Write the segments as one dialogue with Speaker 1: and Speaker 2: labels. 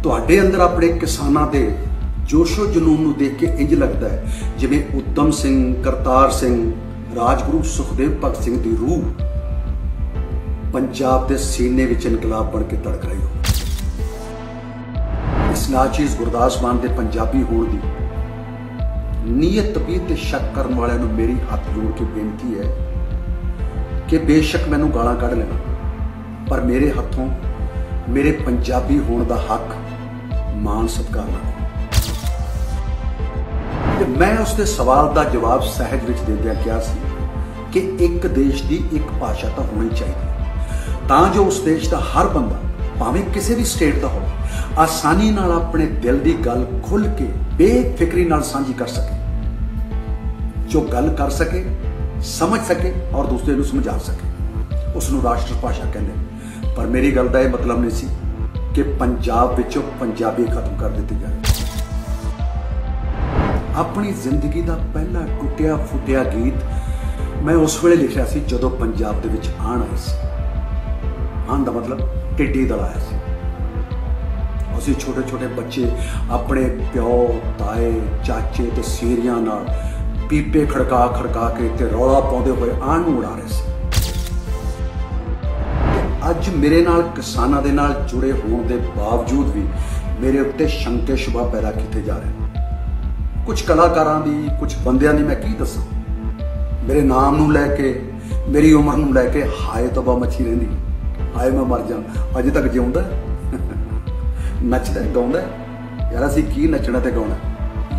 Speaker 1: ਤੁਹਾਡੇ अंदर अपने किसानां दे जोशो जनून नूं देख के इंज लगता है जिवें उद्दम सिंह, करतार सिंह, राजगुरु सुखदेव भगत सिंह दी रूह पंजाब के सीने विच इनकलाब बन के तड़क रही हो। इस नाचीज गुरदास मान के पंजाबी होने की नीयत तबीयत ते शक करन वालियां नूं मेरी हाथ जोड़ के बेनती है कि बेशक मैनूं गालां कढ़ लेना, पर मेरे हथों मेरे पंजाबी होने का हक मान सत्कार ना करो। मैं उसके सवाल का जवाब सहज विच देंदियां कहा सी कि एक देश की एक भाषा तो होनी चाहिए तां जो उस देश का हर बंदा भावें किसी भी स्टेट का हो आसानी नाल अपने दिल की गल खुल के बेफिक्री नाल साझी कर सके, जो गल कर सके, समझ सके और दूसरे को समझा सके, उसनूं राष्ट्र भाषा कहते। पर मेरी गल का यह मतलब नहीं सी कि पंजाब विचों पंजाबी खत्म कर दी जाए। अपनी जिंदगी का पहला टुटिया फुटिया गीत मैं उस वेले लिखिया सी जदों पंजाब दे विच आण आई सी। आण दा मतलब टिड्डी दल आया सी। असीं छोटे छोटे बच्चे अपने प्यो, ताए, चाचे ते सीरियां नाल पीपे खड़का खड़का के ते रौला पाउंदे होए आण नूं उड़ा रहे सी। अज मेरे नाल किसानां दे नाल जुड़े होने के बावजूद भी मेरे उत्ते शंके शुबा पैदा किए जा रहे हैं। कुछ कलाकारां दी, कुछ बंदियां दी मैं की दसां, मेरे नाम नूं लैके, मेरी उम्र नूं लैके हाय तौबा मची रहिंदी, हाय मैं मर जां, अजे तक जिउंदा नचदा गाउंदा। यार असीं की नचना ते गाउणा,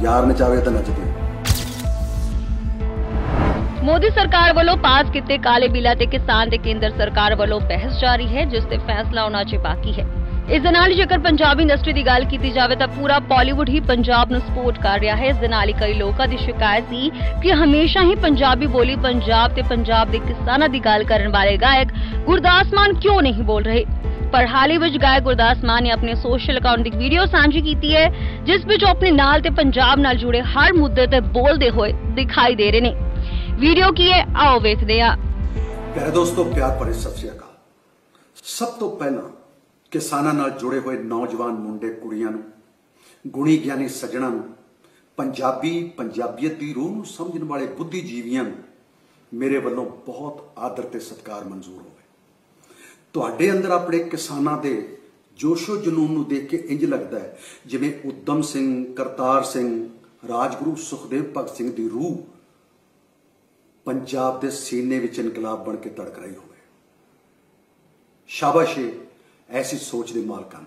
Speaker 1: यार नचावे तां नचदे।
Speaker 2: मोदी सरकार वालों पास किए काले बिला ते किसान ते केंद्र सरकार वालों बहस जारी है, जिससे फैसला होना अजे बाकी है। इस दे नाल जेकर पंजाबी इंडस्ट्री की गल की जाए तो पूरा बॉलीवुड ही पंजाब नूं सपोर्ट कर रहा है। इस दे नाल कई लोगों की शिकायत थी कि हमेशा ही पंजाबी बोली पंजाब ते पंजाब के किसानां की गल करने वाले गायक गुरदास मान क्यों नहीं बोल रहे। पर हाल ही विच गायक गुरदास मान ने अपने सोशल अकाउंट की वीडियो साझी की है, जिस विच अपने नाल ते पंजाब नाल जुड़े हर मुद्दे ते बोलते हुए दिखाई दे रहे ने। वीडियो की है, आओ वेखदे आ।
Speaker 1: प्यारे दोस्तों, प्यार भरे सत श्री अकाल। सब तो पहला किसानां नाल जुड़े हुए नौजवान मुंडे कुड़ियां नूं, गुणी ज्ञानी सज्जणां नूं, पंजाबी पंजाबीयत की रूह नूं समझण वाले बुद्धिजीवियां नूं मेरे वल्लों बहुत आदर ते सत्कार मंजूर होवे। तुहाडे अंदर अपने किसानां दे जोशो जनून नूं देख के इंज लगता है जिवें उद्दम सिंह, करतार सिंह, राजगुरु सुखदेव भगत सिंह की रूह पंजाब के सीने विच इनकलाब बन के तड़क रही होवे। शाबाश ऐसी सोच के मालकां।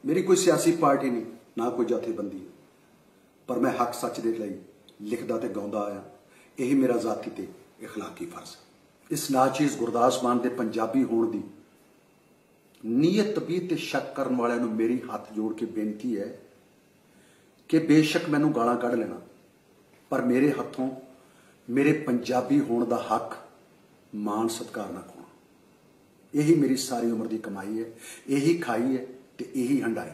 Speaker 1: मेरी कोई सियासी पार्टी नहीं, ना कोई जथेबंदी, पर मैं हक सच दे लई लिखदा ते गाउंदा आया। यही मेरा जाती ते इखलाकी फर्ज है। इस नाचीज गुरदास मान के पंजाबी होने की नीयत तबीयत ते शक करन वालियां नूं मेरी हाथ जोड़ के बेनती है कि बेशक मैनूं गालां कढ़ लेना, पर मेरे हथों मेरे पंजाबी होने का हक मान सत्कार ना खोना। यही मेरी सारी उम्र की कमाई है, यही खाई है ते यही हंडाई।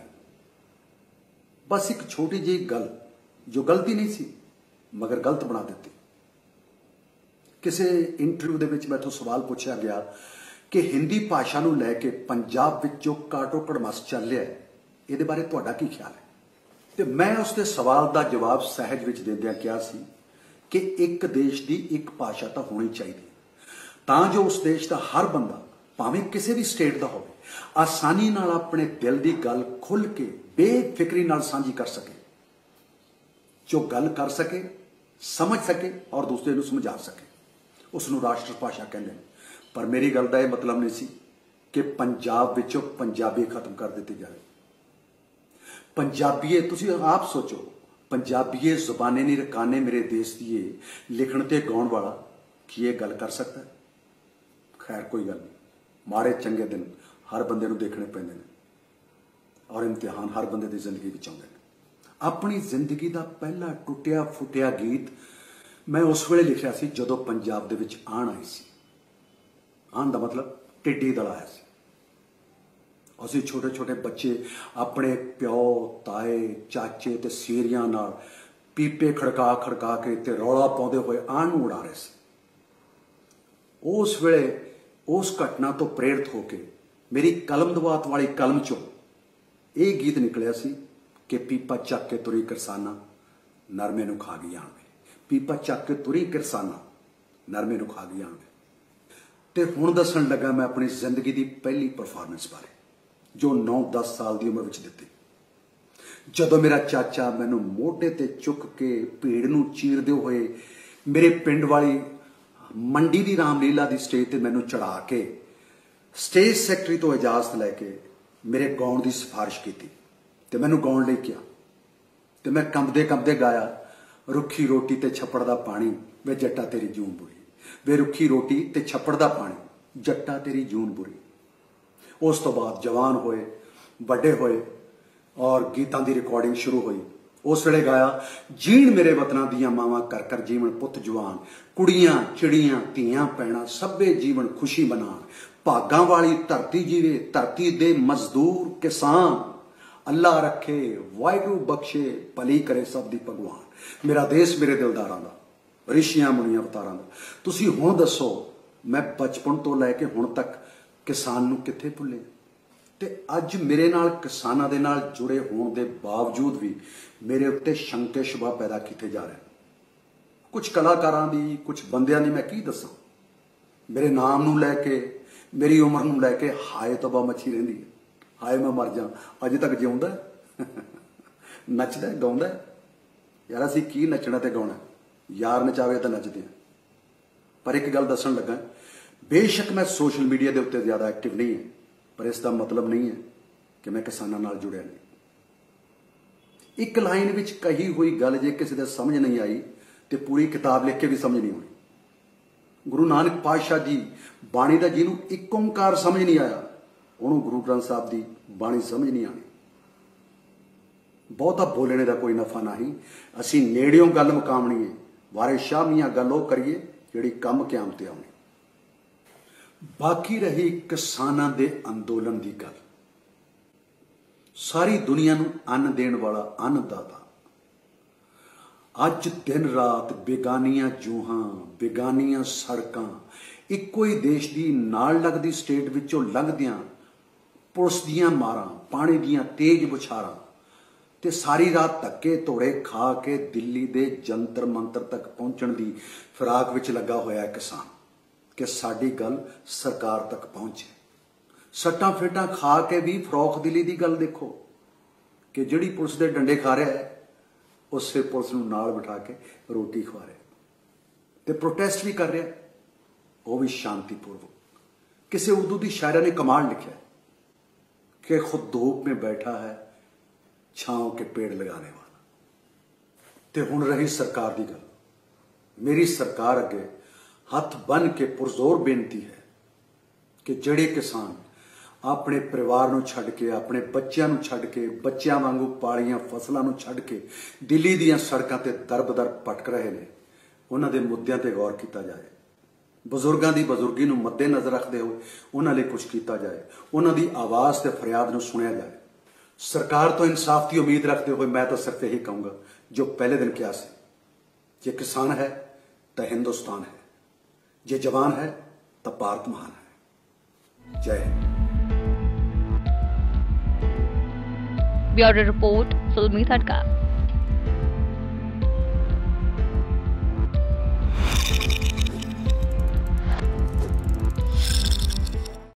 Speaker 1: बस एक छोटी जी गल जो गलती नहीं सी मगर गलत बना देती। किसी इंटरव्यू दे विच मैथों सवाल पूछा गया कि हिंदी भाषा नूं लैके पंजाब विच जो काटो कड़मस चल रहा है, इहदे बारे तुहाडा की ख्याल है। ते मैं उसके सवाल का जवाब सहज विच देंदियां कहा सी कि एक देश की एक भाषा तो होनी चाहिए तां जो उस देश का हर बंदा भावें किसी भी स्टेट का हो आसानी नाल अपने दिल की गल खुल के बेफिक्री नाल साझी कर सके, जो गल कर सके, समझ सके और दूसरे को समझा सके, उसनूं राष्ट्र भाषा कहते हैं। पर मेरी गल का यह मतलब नहीं सी कि पंजाब विचों पंजाबी खत्म कर दी जाए। पंजाबीए तुसीं आप सोचो, पंजाबीए जुबाने नहीं रकाने मेरे देश दिए लिखण ते गाउण वाला की ये गल कर सकता है। खैर कोई गल नहीं, माड़े चंगे दिन हर बंदे नूं देखने पैंदे ने और इम्तिहान हर बंदे की जिंदगी विच आउंदे ने। अपनी जिंदगी का पहला टुटिया फुटिया गीत मैं उस वेले लिखिया सी जदों पंजाब दे विच आण आई सी। आण दा मतलब टिड्डी दल आया सी। असीं छोटे छोटे बच्चे अपने प्यो, ताए, चाचे ते सीरियां नाल पीपे खड़का खड़का के ते रौला पाउंदे होए आण नूं उड़ा रहे सी। उस वेले उस घटना तो प्रेरित होकर मेरी कलम दवात वाली कलम चो ਇਹ ਗੀਤ ਨਿਕਲਿਆ ਸੀ ਕਿ ਪੀਪਾ ਚੱਕ ਕੇ ਤੁਰੀ ਕਿਰਸਾਨਾ ਨਰਮੇ ਨੂੰ ਖਾ ਗਈ ਆਣਵੇ। ਪੀਪਾ ਚੱਕ ਕੇ ਤੁਰੀ ਕਿਰਸਾਨਾ ਨਰਮੇ ਨੂੰ ਖਾ ਗਈ ਆਣਵੇ। ਤੇ ਹੁਣ ਦੱਸਣ ਲੱਗਾ ਮੈਂ ਆਪਣੀ ਜ਼ਿੰਦਗੀ ਦੀ ਪਹਿਲੀ ਪਰਫਾਰਮੈਂਸ ਬਾਰੇ, ਜੋ 9-10 ਸਾਲ ਦੀ ਉਮਰ ਵਿੱਚ ਦਿੱਤੀ। ਜਦੋਂ ਮੇਰਾ ਚਾਚਾ ਮੈਨੂੰ ਮੋਢੇ ਤੇ ਚੁੱਕ ਕੇ ਭੀੜ ਨੂੰ ਚੀਰਦੇ ਹੋਏ ਮੇਰੇ ਪਿੰਡ ਵਾਲੀ ਮੰਡੀ ਦੀ ਰਾਮਲੀਲਾ ਦੀ ਸਟੇਜ ਤੇ ਮੈਨੂੰ ਚੜਾ ਕੇ ਸਟੇਜ ਸੈਕਟਰੀ ਤੋਂ ਇਜਾਜ਼ਤ ਲੈ ਕੇ ਮੇਰੇ ਗਾਉਣ ਦੀ ਸਿਫਾਰਿਸ਼ ਕੀਤੀ ਤੇ ਮੈਨੂੰ ਗਾਉਣ ਲਈ ਕਿਹਾ ਤੇ ਮੈਂ ਕੰਬਦੇ ਕੰਬਦੇ ਗਾਇਆ, ਰੁੱਖੀ ਰੋਟੀ ਤੇ ਛੱਪੜ ਦਾ ਪਾਣੀ ਵੇ ਜੱਟਾ ਤੇਰੀ ਜੂਨ ਬੁਰੀ, ਵੇ ਰੁੱਖੀ ਰੋਟੀ ਤੇ ਛੱਪੜ ਦਾ ਪਾਣੀ ਜੱਟਾ ਤੇਰੀ ਜੂਨ ਬੁਰੀ। ਉਸ ਤੋਂ ਬਾਅਦ ਜਵਾਨ ਹੋਏ, ਵੱਡੇ ਹੋਏ ਔਰ ਗੀਤਾਂ ਦੀ ਰਿਕਾਰਡਿੰਗ ਸ਼ੁਰੂ ਹੋਈ। ਉਸ ਵੇਲੇ ਗਾਇਆ, ਜੀਣ ਮੇਰੇ ਵਤਨਾਂ ਦੀਆਂ ਮਾਵਾਂ ਕਰ ਕਰ ਜੀਵਨ ਪੁੱਤ ਜਵਾਨ, ਕੁੜੀਆਂ ਚਿੜੀਆਂ ਧੀਆਂ ਪੈਣਾ ਸਭੇ ਜੀਵਨ ਖੁਸ਼ੀ ਮਨਾਣ, ਭਾਗਾਂ ਵਾਲੀ ਧਰਤੀ ਜੀਵੇ ਧਰਤੀ ਦੇ ਮਜ਼ਦੂਰ ਕਿਸਾਨ, ਅੱਲਾ ਰੱਖੇ ਵਾਹਿਗੁਰੂ ਬਖਸ਼ੇ ਭਲੀ ਕਰੇ ਸਭ ਦੀ ਭਗਵਾਨ। ਮੇਰਾ ਦੇਸ਼ ਮੇਰੇ ਦਿਲਦਾਰਾਂ ਦਾ, ਰਿਸ਼ੀਆਂ ਮੁਨੀਆਂ ਅਵਤਾਰਾਂ ਦਾ। ਤੁਸੀਂ ਹੁਣ ਦੱਸੋ, ਮੈਂ ਬਚਪਨ ਤੋਂ ਲੈ ਕੇ ਹੁਣ ਤੱਕ ਕਿਸਾਨ ਨੂੰ ਕਿੱਥੇ ਭੁੱਲੇ? ਤੇ ਅੱਜ ਮੇਰੇ ਨਾਲ ਕਿਸਾਨਾਂ ਦੇ ਨਾਲ ਜੁੜੇ ਹੋਣ ਦੇ ਬਾਵਜੂਦ ਵੀ ਮੇਰੇ ਉੱਤੇ ਸ਼ੰਕੇ ਸ਼ੁਬਾ ਪੈਦਾ ਕੀਤੇ ਜਾ ਰਹੇ। ਕੁਝ ਕਲਾਕਾਰਾਂ ਦੀ, ਕੁਝ ਬੰਦਿਆਂ ਦੀ ਮੈਂ ਕੀ ਦੱਸਾਂ, ਮੇਰੇ ਨਾਮ ਨੂੰ ਲੈ ਕੇ, ਮੇਰੀ ਉਮਰ ਨੂੰ ਲੈ ਕੇ ਹਾਏ ਤਬਾ ਮੱਛੀ ਰਹਿੰਦੀ ਹੈ। ਹਾਏ ਮੈਂ ਮਰ ਜਾ, ਅਜੇ ਤੱਕ ਜਿਉਂਦਾ ਨੱਚਦਾ ਗਾਉਂਦਾ। ਯਾਰ ਅਸੀਂ ਕੀ ਨੱਚਣਾ ਤੇ ਗਾਉਣਾ, ਯਾਰ ਨਚਾਵੇ ਤਾਂ ਨੱਚਦੇ ਆ। ਪਰ ਇੱਕ ਗੱਲ ਦੱਸਣ ਲੱਗਾ, ਬੇਸ਼ੱਕ ਮੈਂ ਸੋਸ਼ਲ ਮੀਡੀਆ ਦੇ ਉੱਤੇ ਜ਼ਿਆਦਾ ਐਕਟਿਵ ਨਹੀਂ ਹੈ, ਪਰ ਇਸ ਦਾ ਮਤਲਬ ਨਹੀਂ ਹੈ ਕਿ ਮੈਂ ਕਿਸਾਨਾਂ ਨਾਲ ਜੁੜਿਆ ਨਹੀਂ। ਇੱਕ ਲਾਈਨ ਵਿੱਚ ਕਹੀ ਹੋਈ ਗੱਲ ਜੇ ਕਿਸੇ ਦੇ ਸਮਝ ਨਹੀਂ ਆਈ ਤੇ ਪੂਰੀ ਕਿਤਾਬ ਲਿਖ ਕੇ ਵੀ ਸਮਝ ਨਹੀਂ ਆਉਣੀ। ਗੁਰੂ ਨਾਨਕ ਪਾਤਸ਼ਾਹ ਜੀ ਬਾਣੀ ਦਾ ਜਿਹਨੂੰ ਇੱਕ ਓਂਕਾਰ ਸਮਝ ਨਹੀਂ ਆਇਆ, ਉਹਨੂੰ ਗੁਰੂ ਗ੍ਰੰਥ ਸਾਹਿਬ ਦੀ ਬਾਣੀ ਸਮਝ ਨਹੀਂ ਆਣੀ। ਬਹੁਤਾ ਬੋਲਣੇ ਦਾ ਕੋਈ ਨਫਾ ਨਹੀਂ। ਅਸੀਂ ਨੇੜਿਓਂ ਗੱਲ ਮੁਕਾਵਣੀ ਹੈ, ਵਾਰੇ ਸ਼ਾਹ ਮੀਆਂ ਗੱਲ ਉਹ ਕਰੀਏ ਜਿਹੜੀ ਕੰਮ ਕਿਆਮਤ ਤੇ ਆਉਣੀ। ਬਾਕੀ ਰਹੀ ਕਿਸਾਨਾਂ ਦੇ ਅੰਦੋਲਨ ਦੀ ਗੱਲ। ਸਾਰੀ ਦੁਨੀਆ ਨੂੰ ਅੰਨ ਦੇਣ ਵਾਲਾ ਅੰਨਦਾਤਾ ਅੱਜ ਦਿਨ ਰਾਤ ਬੇਗਾਨੀਆਂ ਜੂਹਾਂ, ਬੇਗਾਨੀਆਂ ਸੜਕਾਂ, ਇੱਕੋ ਹੀ ਦੇਸ਼ ਦੀ ਨਾਲ ਲੱਗਦੀ ਸਟੇਟ ਵਿੱਚੋਂ ਲੰਘਦਿਆਂ ਪੁਲਿਸ ਦੀਆਂ ਮਾਰਾਂ, ਪਾਣੀ ਦੀਆਂ ਤੇਜ਼ ਬੁਛਾਰਾਂ ਤੇ ਸਾਰੀ ਰਾਤ ਧੱਕੇ ਧੋੜੇ ਖਾ ਕੇ ਦਿੱਲੀ ਦੇ ਜੰਤਰ ਮੰਤਰ ਤੱਕ ਪਹੁੰਚਣ ਦੀ ਫਿਰਾਕ ਵਿੱਚ ਲੱਗਾ ਹੋਇਆ ਕਿਸਾਨ ਕਿ ਸਾਡੀ ਗੱਲ ਸਰਕਾਰ ਤੱਕ ਪਹੁੰਚੇ। ਸੱਟਾਂ ਫੇਟਾਂ ਖਾ ਕੇ ਵੀ ਫਰੋਖ ਦਿਲੀ ਦੀ ਗੱਲ ਦੇਖੋ ਕਿ ਜਿਹੜੀ ਪੁਲਿਸ ਦੇ ਡੰਡੇ ਖਾ ਰਿਹਾ ਹੈ, ਉਸੇ ਪੁਲਿਸ ਨੂੰ ਨਾਲ ਬਿਠਾ ਕੇ ਰੋਟੀ ਖਵਾ ਰਿਹਾ ਤੇ ਪ੍ਰੋਟੈਸਟ ਵੀ ਕਰ ਰਿਹਾ, ਉਹ ਵੀ ਸ਼ਾਂਤੀਪੂਰਵਕ। ਕਿਸੇ ਉਰਦੂ ਦੀ ਸ਼ਾਇਰਾ ਨੇ ਕਮਾਲ ਲਿਖਿਆ कि खुद धूप में बैठा है छांव के पेड़ लगाने वाला। ते हुण रही सरकार की गल। मेरी सरकार अगे हथ बन के पुरजोर बेनती है कि जिहड़े किसान अपने परिवार नूं छड्ड के, अपने बच्चों नूं छड्ड के, बच्चों वांगू पालियां फसलों नूं छड्ड के दिल्ली दीयां सड़कां ते दर-बदर भटक रहे ने, उन्हां दे मुद्दिआं ते गौर कीता जाए। बजुर्गों की बजुर्गी नूं मद्देनज़र रखते हुए उन्हां लई कुछ किया जाए, उन्हां दी आवाज़ ते फरियाद नूं सुनिया जाए। सरकार तो इंसाफ की उम्मीद रखते हुए मैं तो सिर्फ यही कहूँगा जो पहले दिन किया से, जे किसान है तो हिंदुस्तान है, जे जवान है तो भारत महान है। जय हिंद।
Speaker 2: ब्यूरो रिपोर्ट, फिल्मी तड़का।